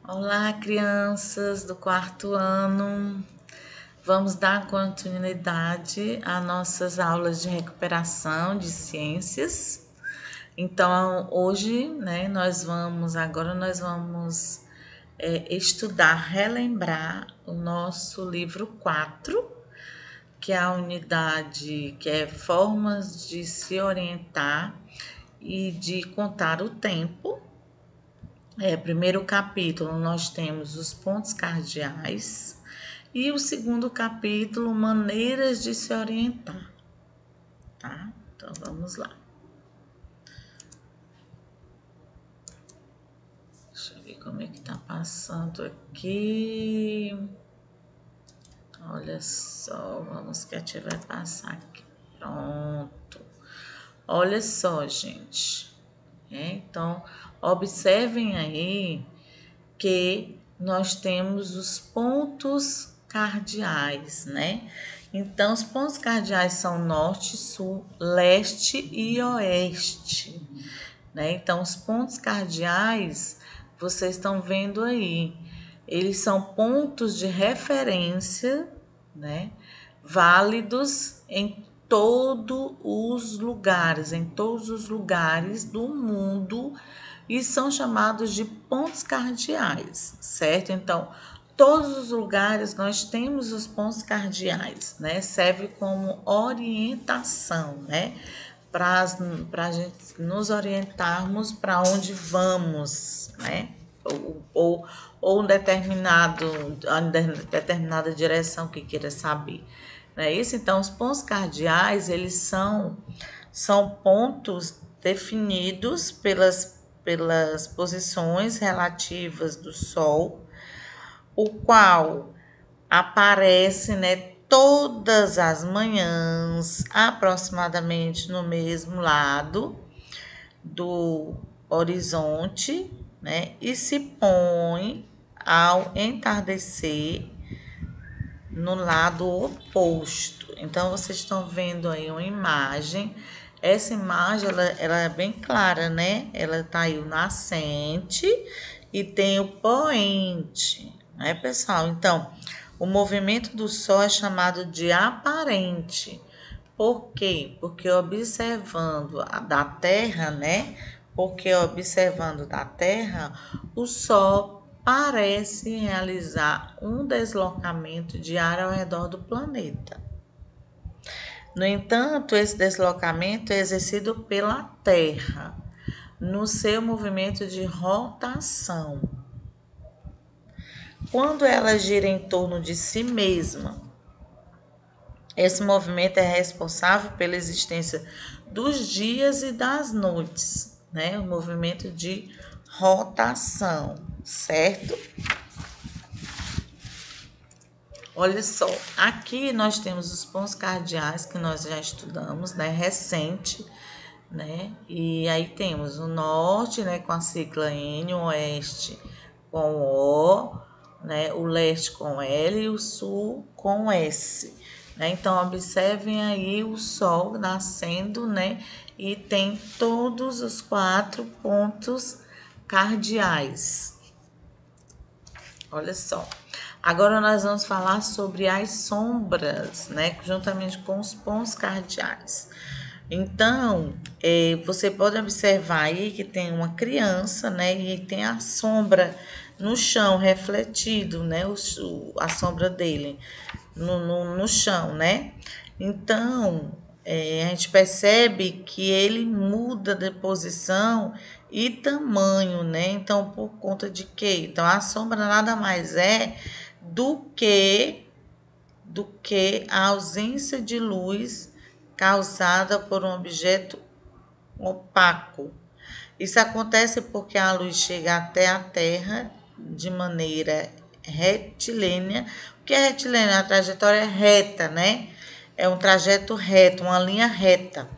Olá, crianças do quarto ano. Vamos dar continuidade às nossas aulas de recuperação de ciências. Então, hoje, nós vamos estudar, relembrar o nosso livro 4, que é a unidade que é formas de se orientar e de contar o tempo. Primeiro capítulo, nós temos os pontos cardeais e o segundo capítulo, maneiras de se orientar, tá? Então, vamos lá. Deixa eu ver como é que tá passando aqui. Olha só, vamos que a tia vai passar aqui. Pronto. Olha só, gente. Então, observem aí que nós temos os pontos cardeais, né? Então, os pontos cardeais são norte, sul, leste e oeste, né? Então, os pontos cardeais, vocês estão vendo aí, eles são pontos de referência, né? Válidos em todos os lugares do mundo e são chamados de pontos cardeais, certo? Então, todos os lugares nós temos os pontos cardeais, né? Serve como orientação, né? Para a gente nos orientarmos para onde vamos, né? Ou determinada direção que queira saber. Não é isso? Então, os pontos cardeais, eles são pontos definidos pelas posições relativas do Sol, o qual aparece, né, todas as manhãs, aproximadamente no mesmo lado do horizonte, né, e se põe ao entardecer no lado oposto. Então, vocês estão vendo aí uma imagem. Essa imagem, ela é bem clara, né? Ela tá aí o nascente e tem o poente, né, pessoal? Então, o movimento do Sol é chamado de aparente. Por quê? Porque observando a da Terra, né? Porque observando da Terra, o Sol parece realizar um deslocamento diário ao redor do planeta. No entanto, esse deslocamento é exercido pela Terra no seu movimento de rotação. Quando ela gira em torno de si mesma, esse movimento é responsável pela existência dos dias e das noites, né? O movimento de rotação, certo? Olha só, aqui nós temos os pontos cardeais que nós já estudamos, né? Recente, né? E aí temos o norte, né? Com a sigla N, o oeste com O, né? O leste com L e o sul com S. Né? Então, observem aí o Sol nascendo, né? E tem todos os 4 pontos cardeais. Olha só. Agora nós vamos falar sobre as sombras, né? Juntamente com os pontos cardeais. Então, você pode observar aí que tem uma criança, né? E tem a sombra no chão refletido, né? A sombra dele no chão, né? Então, a gente percebe que ele muda de posição e tamanho, né? Então, por conta de quê? Então, a sombra nada mais é do que a ausência de luz causada por um objeto opaco. Isso acontece porque a luz chega até a Terra de maneira retilínea. O que é retilínea? A trajetória reta, né? É um trajeto reto, uma linha reta,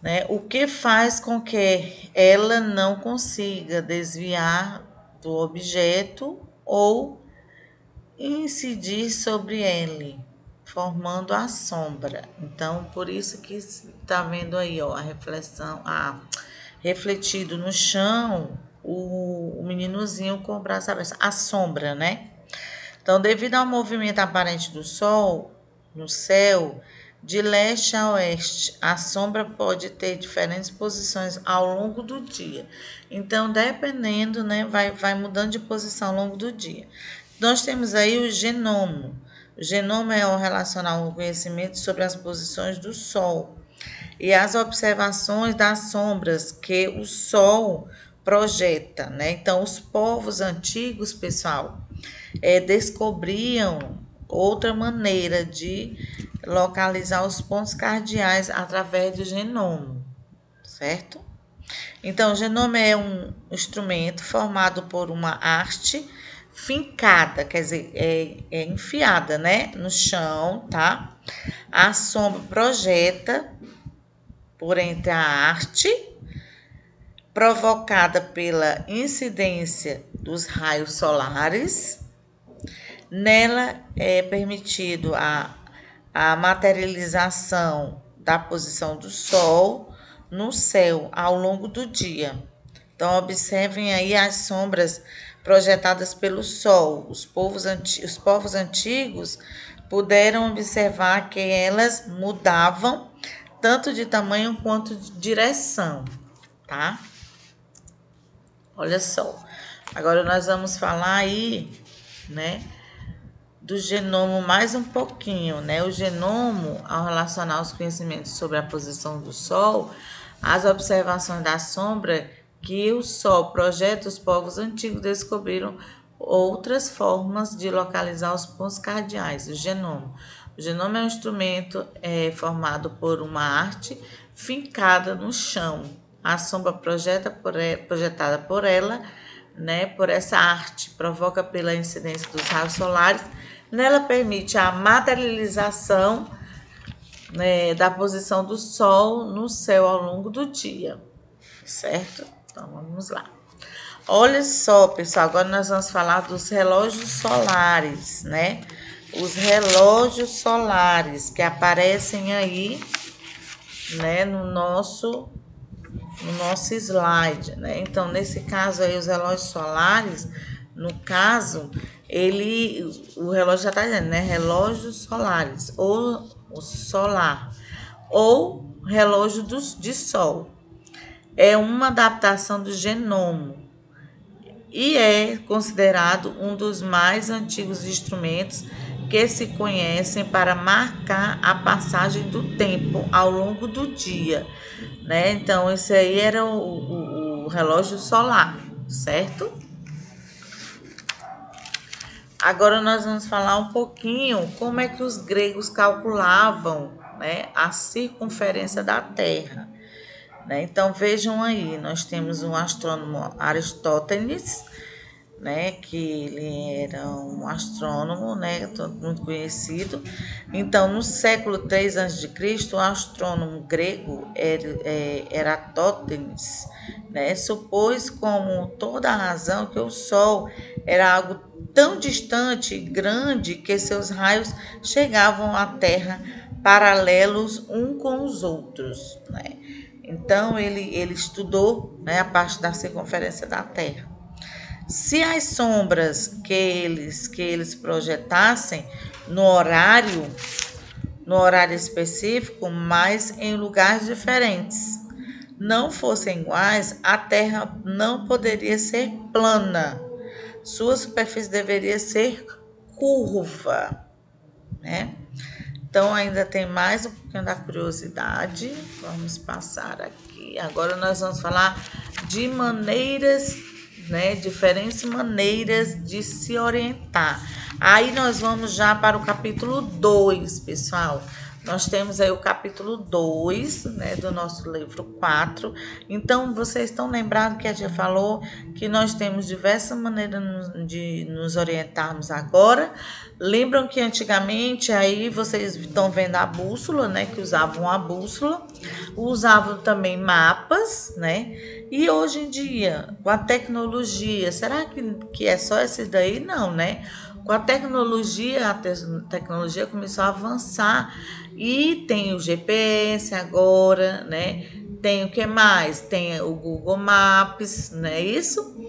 né? O que faz com que ela não consiga desviar do objeto ou incidir sobre ele, formando a sombra. Então, por isso que tá vendo aí, ó, a reflexão, refletido no chão, o meninozinho com o braço aberto, a sombra, né? Então, devido ao movimento aparente do Sol no céu, de leste a oeste, a sombra pode ter diferentes posições ao longo do dia. Então, dependendo, né, vai mudando de posição ao longo do dia. Nós temos aí o genomo. O genoma é o relacional ao conhecimento sobre as posições do Sol e as observações das sombras que o Sol projeta, né? Então, os povos antigos, pessoal, descobriam outra maneira de localizar os pontos cardeais através do genoma, certo? Então, o genoma é um instrumento formado por uma haste fincada, quer dizer, é enfiada, né, no chão, tá? A sombra projeta por entre a haste, provocada pela incidência dos raios solares. Nela é permitido a materialização da posição do Sol no céu ao longo do dia. Então, observem aí as sombras projetadas pelo Sol. Os povos antigos puderam observar que elas mudavam tanto de tamanho quanto de direção, tá? Olha só. Agora nós vamos falar aí, né, do genomo mais um pouquinho, né? O genomo, ao relacionar os conhecimentos sobre a posição do Sol, as observações da sombra que o Sol projeta, os povos antigos descobriram outras formas de localizar os pontos cardeais, o genoma. O genoma é um instrumento formado por uma haste fincada no chão. A sombra projetada por ela, né, por essa arte, provoca pela incidência dos raios solares. Nela permite a materialização, né, da posição do Sol no céu ao longo do dia, certo? Então, vamos lá. Olha só, pessoal, agora nós vamos falar dos relógios solares, né? Os relógios solares que aparecem aí, né, no nosso slide, né? Então, nesse caso aí, os relógios solares, no caso, o relógio já está dizendo, né? Relógios solares, ou o solar, ou relógio de sol. É uma adaptação do genoma e é considerado um dos mais antigos instrumentos que se conhecem para marcar a passagem do tempo ao longo do dia, né? Então, esse aí era o relógio solar, certo? Agora nós vamos falar um pouquinho como é que os gregos calculavam, né, a circunferência da Terra, né? Então, vejam aí, nós temos um astrônomo Aristóteles, né, que ele era um astrônomo, né, muito conhecido. Então, no século 3 a.C., o astrônomo grego Eratóstenes, né, supôs como toda a razão que o Sol era algo tão distante e grande que seus raios chegavam à Terra paralelos um com os outros, né? Então, ele estudou, né, a parte da circunferência da Terra. Se as sombras que eles projetassem no horário específico, mas em lugares diferentes, não fossem iguais, a Terra não poderia ser plana. Sua superfície deveria ser curva, né? Então, ainda tem mais um pouquinho da curiosidade. Vamos passar aqui. Agora nós vamos falar de maneiras, né, diferentes maneiras de se orientar. Aí nós vamos já para o capítulo 2, pessoal. Nós temos aí o capítulo 2, né, do nosso livro 4. Então, vocês estão lembrados que a gente falou que nós temos diversas maneiras de nos orientarmos agora. Lembram que antigamente aí vocês estão vendo a bússola, né, que usavam a bússola, usavam também mapas, né? E hoje em dia, com a tecnologia, será que é só esse daí? Não, né? Com a tecnologia começou a avançar e tem o GPS agora, né? Tem o que mais? Tem o Google Maps, não é isso?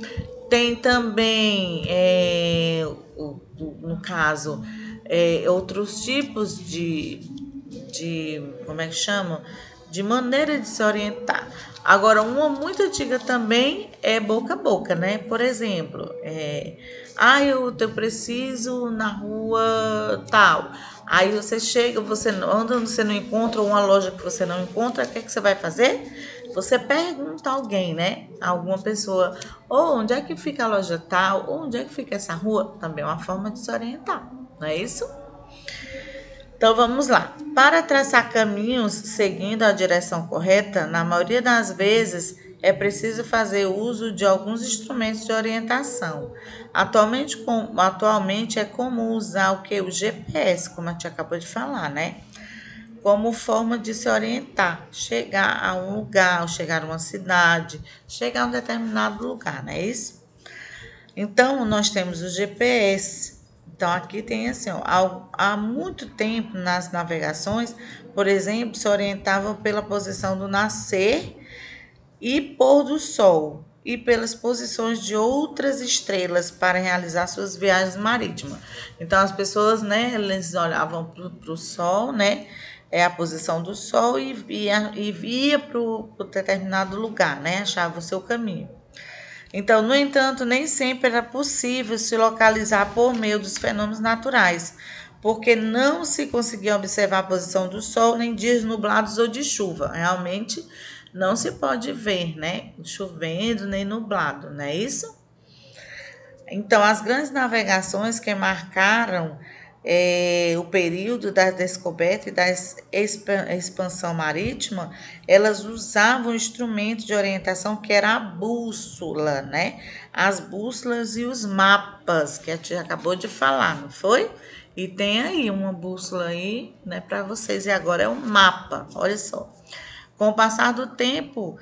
Tem também, no caso, outros tipos como é que chama? De maneira de se orientar. Agora, uma muito antiga também é boca a boca, né? Por exemplo, eu preciso na rua tal. Aí você chega, você anda, você não encontra uma loja que você não encontra, o que é que você vai fazer? Você pergunta a alguém, né? Alguma pessoa, onde é que fica a loja tal? Onde é que fica essa rua? Também é uma forma de se orientar, não é isso? Então vamos lá. Para traçar caminhos seguindo a direção correta, na maioria das vezes é preciso fazer uso de alguns instrumentos de orientação. Atualmente é comum usar o que? O GPS, como a gente acabou de falar, né? Como forma de se orientar, chegar a um lugar, chegar a uma cidade, chegar a um determinado lugar, não é isso? Então, nós temos o GPS. Então, aqui tem assim, há muito tempo nas navegações, por exemplo, se orientavam pela posição do nascer e pôr do sol e pelas posições de outras estrelas para realizar suas viagens marítimas. Então, as pessoas, né, eles olhavam para o sol, né, a posição do sol e via para o determinado lugar, né, achava o seu caminho. Então, no entanto, nem sempre era possível se localizar por meio dos fenômenos naturais, porque não se conseguia observar a posição do sol nem dias nublados ou de chuva. Realmente não se pode ver, né? Chovendo nem nublado, não é isso? Então, as grandes navegações que marcaram o período da descoberta e da expansão marítima, elas usavam um instrumento de orientação que era a bússola, né? As bússolas e os mapas, que a gente acabou de falar, não foi? E tem aí uma bússola aí, né, para vocês. E agora é um mapa, olha só. Com o passar do tempo,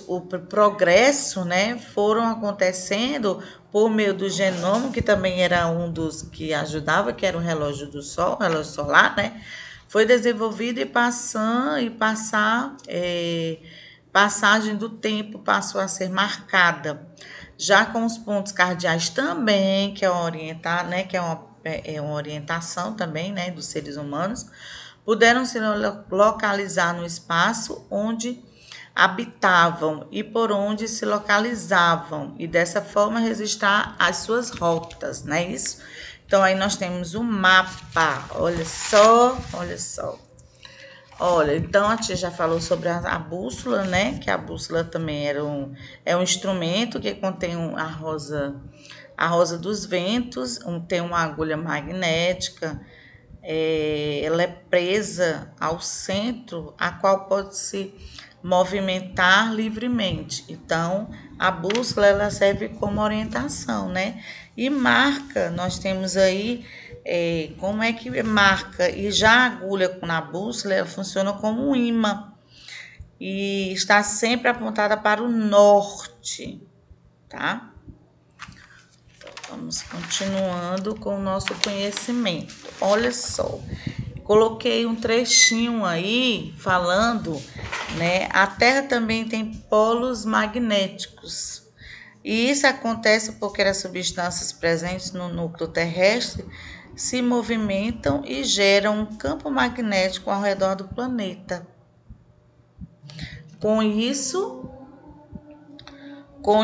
o progresso, né, foram acontecendo por meio do genoma, que também era um dos que ajudava, que era o relógio do sol, relógio solar, né? Foi desenvolvido passagem do tempo passou a ser marcada. Já com os pontos cardeais também, que é orientar, né, que é uma orientação também, né, dos seres humanos, puderam se localizar no espaço onde habitavam e por onde se localizavam, e dessa forma registrar as suas rotas, não é isso? Então, aí nós temos o mapa, olha só. Olha, então a tia já falou sobre a bússola, né? Que a bússola também é um instrumento que contém a rosa dos ventos, tem uma agulha magnética, ela é presa ao centro, a qual pode se movimentar livremente. Então, a bússola ela serve como orientação, né? E marca, nós temos aí como é que marca, e já a agulha na bússola ela funciona como um imã e está sempre apontada para o norte, tá? Então, vamos continuando com o nosso conhecimento. Olha só, coloquei um trechinho aí falando, né? A Terra também tem polos magnéticos. E isso acontece porque as substâncias presentes no núcleo terrestre se movimentam e geram um campo magnético ao redor do planeta. Com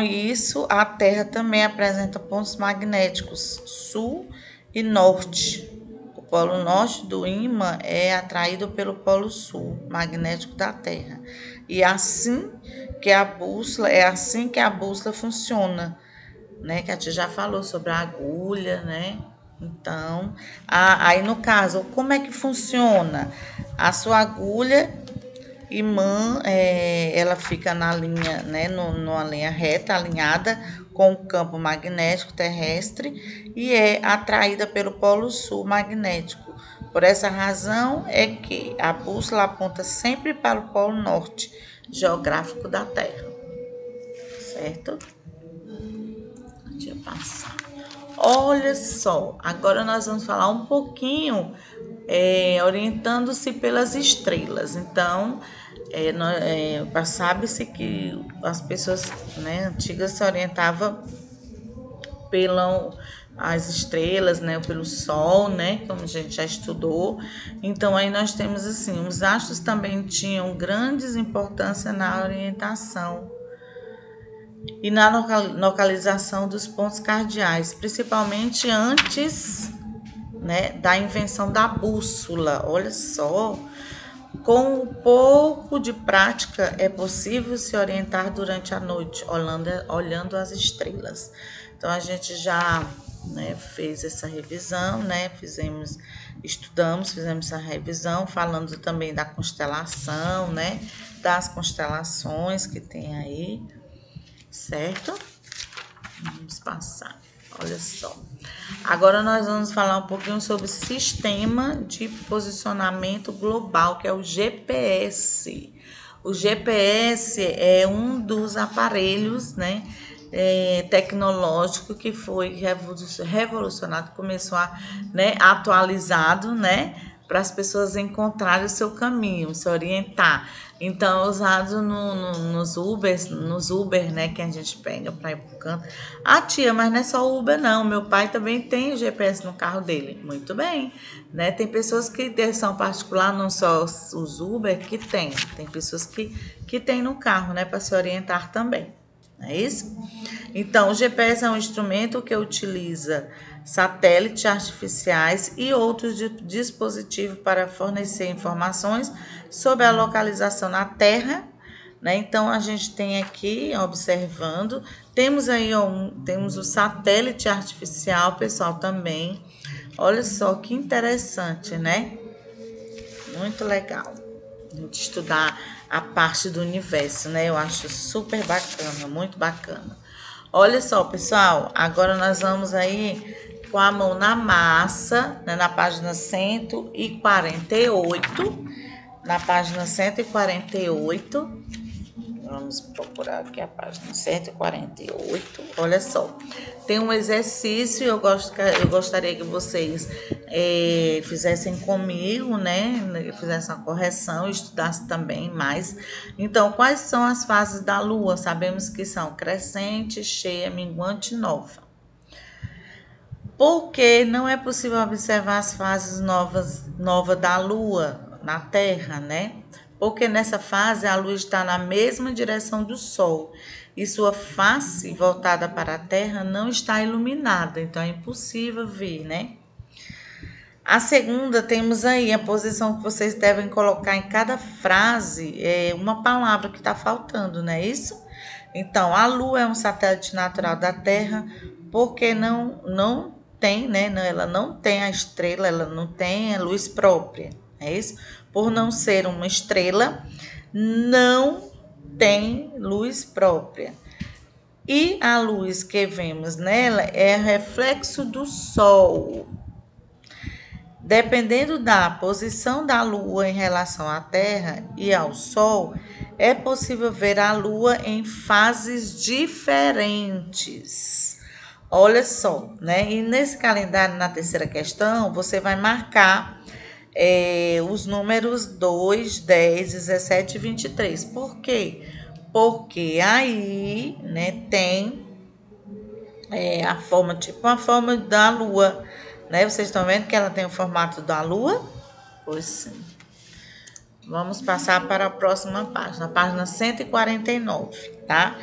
isso, a Terra também apresenta pontos magnéticos sul e norte. O polo norte do ímã é atraído pelo polo sul magnético da Terra. E é assim que a bússola funciona, né? Que a tia já falou sobre a agulha, né? Então, aí no caso, como é que funciona? A sua agulha imã, ela fica na linha, né, numa linha reta, alinhada com o campo magnético terrestre e é atraída pelo polo sul magnético. Por essa razão é que a bússola aponta sempre para o polo norte geográfico da Terra, certo? Deixa eu passar. Olha só, agora nós vamos falar um pouquinho orientando-se pelas estrelas. Então, sabe-se que as pessoas, né, antigas se orientavam pelas estrelas, né, pelo sol, né, como a gente já estudou. Então aí nós temos assim, os astros também tinham grandes importância na orientação e na localização dos pontos cardeais, principalmente antes, né, da invenção da bússola. Olha só, com um pouco de prática é possível se orientar durante a noite, olhando as estrelas. Então a gente já, né, fez essa revisão, né, fizemos essa revisão, falando também da constelação, né, das constelações que tem aí, certo? Vamos passar. Olha só. Agora nós vamos falar um pouquinho sobre o sistema de posicionamento global, que é o GPS. O GPS é um dos aparelhos, né, tecnológico que foi revolucionado, começou a, né, atualizado, né, para as pessoas encontrarem o seu caminho, se orientar. Então, é usado nos Uber, né, que a gente pega para ir pro canto. Ah, tia, mas não é só o Uber, não. Meu pai também tem o GPS no carro dele. Muito bem, né? Tem pessoas que são particular, não só os Uber, que tem. Tem pessoas que tem no carro, né, para se orientar também. Não é isso? Então, o GPS é um instrumento que utiliza satélites artificiais e outros dispositivos para fornecer informações sobre a localização na Terra, né? Então, a gente tem aqui, observando, temos aí temos o satélite artificial, pessoal, também. Olha só que interessante, né? Muito legal a gente estudar a parte do universo, né? Eu acho super bacana, muito bacana. Olha só, pessoal, agora nós vamos aí com a mão na massa, né, na página 148. Na página 148. Vamos procurar aqui a página 148. Olha só, tem um exercício, eu gostaria que vocês fizessem comigo, né? Fizessem uma correção, estudassem também mais. Então, quais são as fases da Lua? Sabemos que são crescente, cheia, minguante e nova. Porque não é possível observar as fases nova da Lua na Terra, né? Porque nessa fase a Lua está na mesma direção do Sol e sua face voltada para a Terra não está iluminada, então é impossível ver, né? A segunda, temos aí a posição que vocês devem colocar em cada frase, uma palavra que está faltando, não é isso? Então, a Lua é um satélite natural da Terra, porque não tem, né? Ela não tem a estrela, ela não tem a luz própria, é isso? Por não ser uma estrela, não tem luz própria. E a luz que vemos nela é reflexo do Sol. Dependendo da posição da Lua em relação à Terra e ao Sol, é possível ver a Lua em fases diferentes. Olha só, né? E nesse calendário, na terceira questão, você vai marcar os números 2, 10, 17 e 23. Por quê? Porque aí, né, tem a forma, tipo a forma da Lua, né? Vocês estão vendo que ela tem o formato da Lua? Pois sim. Vamos passar para a próxima página, a página 149, tá?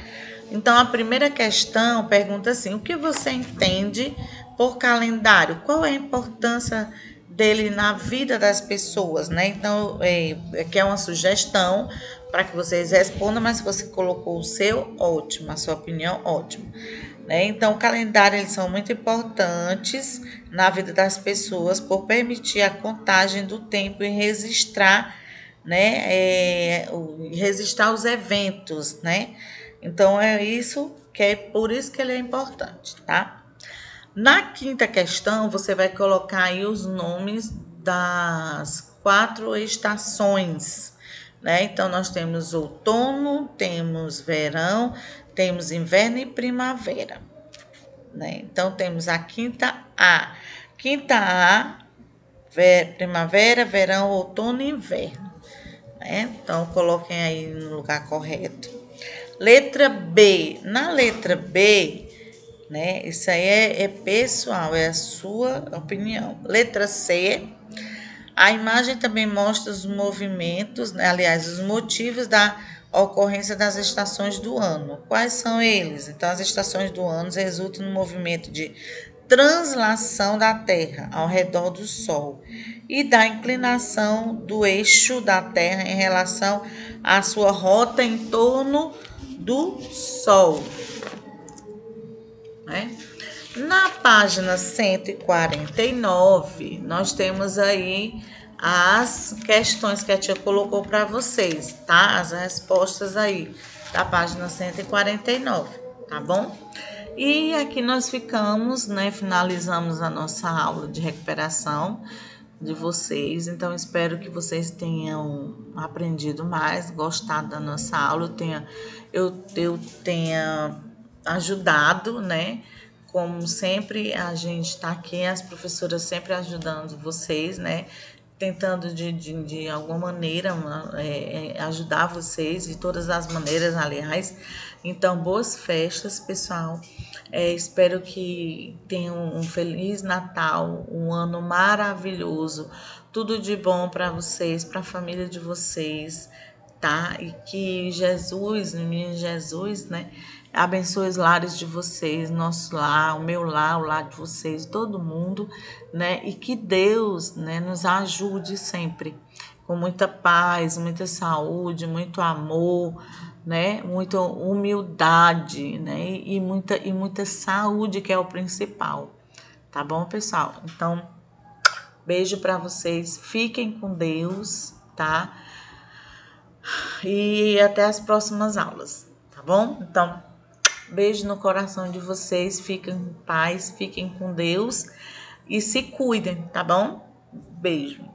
Então, a primeira questão pergunta assim: o que você entende por calendário? Qual é a importância dele na vida das pessoas, né? Então, aqui é uma sugestão para que vocês respondam, mas se você colocou o seu, ótimo, a sua opinião, ótimo. Né? Então, o calendário, eles são muito importantes na vida das pessoas por permitir a contagem do tempo e registrar, né, registrar os eventos, né? Então, é por isso que ele é importante, tá? Na quinta questão, você vai colocar aí os nomes das 4 estações, né? Então, nós temos outono, temos verão, temos inverno e primavera, né? Então, temos a quinta A. Quinta A, primavera, verão, outono e inverno, né? Então, coloquem aí no lugar correto. Letra B. Na letra B, né? Isso aí é pessoal, é a sua opinião. Letra C. A imagem também mostra os movimentos, né? Aliás, os motivos da ocorrência das estações do ano. Quais são eles? Então, as estações do ano resultam no movimento de translação da Terra ao redor do Sol e da inclinação do eixo da Terra em relação à sua rota em torno do Sol, né? Na página 149, nós temos aí as questões que a tia colocou para vocês, tá? As respostas aí da página 149, tá bom? E aqui nós ficamos, né? Finalizamos a nossa aula de recuperação de vocês. Então, espero que vocês tenham aprendido mais, gostado da nossa aula, eu tenha ajudado, né? Como sempre, a gente está aqui, as professoras sempre ajudando vocês, né? Tentando de alguma maneira ajudar vocês, de todas as maneiras, aliás. Então, boas festas, pessoal. Espero que tenham um feliz Natal, um ano maravilhoso, tudo de bom para vocês, para a família de vocês, tá? E que Jesus, menino Jesus, né, abençoe os lares de vocês, nosso lar, o meu lar, o lar de vocês, todo mundo, né? E que Deus, né, nos ajude sempre com muita paz, muita saúde, muito amor, né? Muita humildade, né? E muita saúde, que é o principal. Tá bom, pessoal? Então, beijo para vocês. Fiquem com Deus, tá? E até as próximas aulas, tá bom? Então, beijo no coração de vocês. Fiquem em paz, fiquem com Deus e se cuidem, tá bom? Beijo.